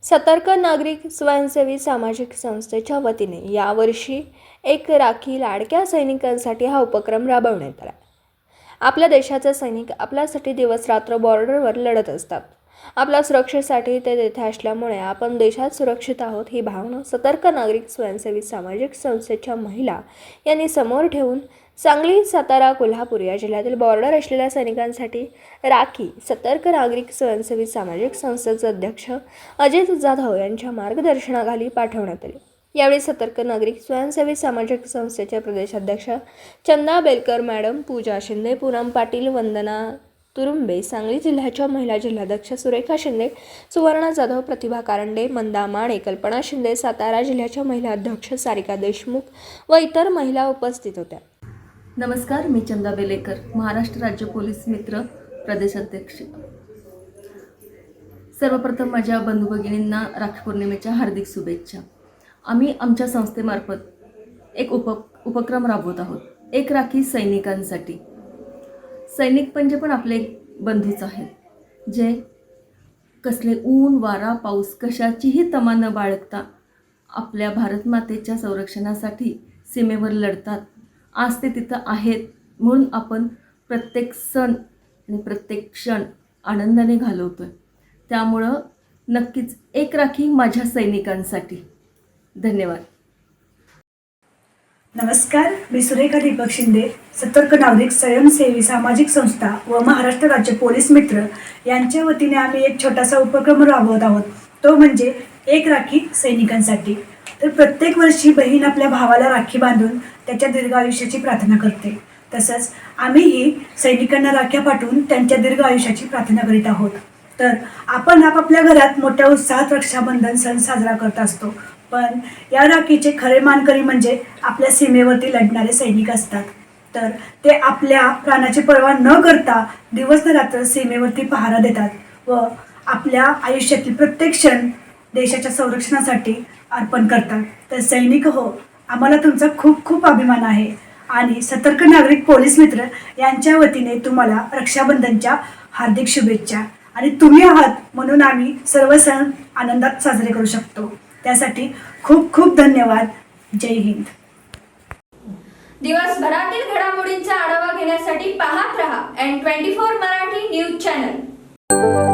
सतर्क नागरिक स्वयंसेवी सामाजिक संस्थेच्या वतीने यावर्षी एक राखी लाडक्या सैनिकांसाठी हा उपक्रम राबवण्यात आला। आपल्या देशाचे सैनिक आपल्यासाठी दिवस-रात्र बॉर्डरवर लढत असतात। आपल्या सुरक्षेसाठी ते तेथे असल्यामुळे आपण देशात सुरक्षित आहोत ही भावना सतर्क नागरिक स्वयंसेवी सामाजिक संस्थेच्या महिला यांनी समोर ठेवून सांगली, सातारा, कोल्हापूर या जिल्ह्यातील बॉर्डर असलेल्या सैनिकांसाठी राखी सतर्क नागरिक स्वयंसेवी सामाजिक संस्थेचे अध्यक्ष अजित जाधव यांच्या मार्गदर्शनाखाली पाठवण्यात आली। यावेळी सतर्क नागरिक स्वयंसेवी सामाजिक संस्थेचे प्रदेशाध्यक्ष चंदा बेलकर मॅडम, पूजा शिंदे, पूनम पाटील, वंदना तुरुंबे, सांगली जिल्ह्याच्या महिला जिल्हाध्यक्ष सुरेखा शिंदे, सुवर्णा जाधव, प्रतिभा कारंडे, मंदा माणे, कल्पना शिंदे, सातारा जिल्ह्याच्या महिला अध्यक्ष सारिका देशमुख व इतर महिला उपस्थित होत्या। नमस्कार, मी चंदा बेलेकर, महाराष्ट्र राज्य पोलीस मित्र प्रदेशाध्यक्ष। सर्वप्रथम माझ्या बंधू भगिनींना राखी पौर्णिमेच्या हार्दिक शुभेच्छा। आम्ही आमच्या संस्थेमार्फत एक उपक्रम राबवत आहोत, एक राखी सैनिकांसाठी। सैनिक म्हणजे पण आपले बंधूच आहेत, जे कसले ऊन, वारा, पाऊस कशाचीही तमा न बाळगता आपल्या भारत मातेच्या संरक्षणासाठी सीमेवर लढतात। आज ते तिथं आहेत म्हणून आपण प्रत्येक सण आणि प्रत्येक क्षण आनंदाने घालवतोय। त्यामुळं नक्कीच एक राखी माझ्या सैनिकांसाठी। धन्यवाद। नमस्कार, मी सुरेखा दीपक शिंदे, सतर्क नागरिक स्वयंसेवी सामाजिक संस्था व महाराष्ट्र राज्य पोलीस मित्र यांच्या वतीने आम्ही एक छोटासा उपक्रम राबवत आहोत, तो म्हणजे एक राखी सैनिकांसाठी। तर प्रत्येक वर्षी बहीण आपल्या भावाला राखी बांधून त्याच्या दीर्घ आयुष्याची प्रार्थना करते, तसंच आम्हीही सैनिकांना राख्या पाठवून त्यांच्या दीर्घ आयुष्याची प्रार्थना करीत आहोत। तर आपण आपापल्या घरात मोठ्या उत्साहात रक्षाबंधन सण साजरा करत असतो, पण या राखीचे खरे मानकरी म्हणजे आपल्या सीमेवरती लढणारे सैनिक असतात। तर ते आपल्या प्राणाची पर्वा न करता दिवस रात्र सीमेवरती पहारा देतात व आपल्या आयुष्यातील प्रत्येक क्षण देशाच्या संरक्षणासाठी अर्पण करतात। तर सैनिक हो, आम्हाला तुमचा खूप खूप अभिमान आहे आणि सतर्क नागरिक पोलीस मित्र यांच्या वतीने तुम्हाला रक्षाबंधनच्या हार्दिक शुभेच्छा। आणि तुम्ही आहात म्हणून आम्ही सर्व सण आनंदात साजरे करू शकतो, त्यासाठी खूप खूप धन्यवाद। जय हिंद। दिवसभरातील घडामोडींचा आढावा घेण्यासाठी पाहत रहा N24 मराठी न्यूज चॅनल।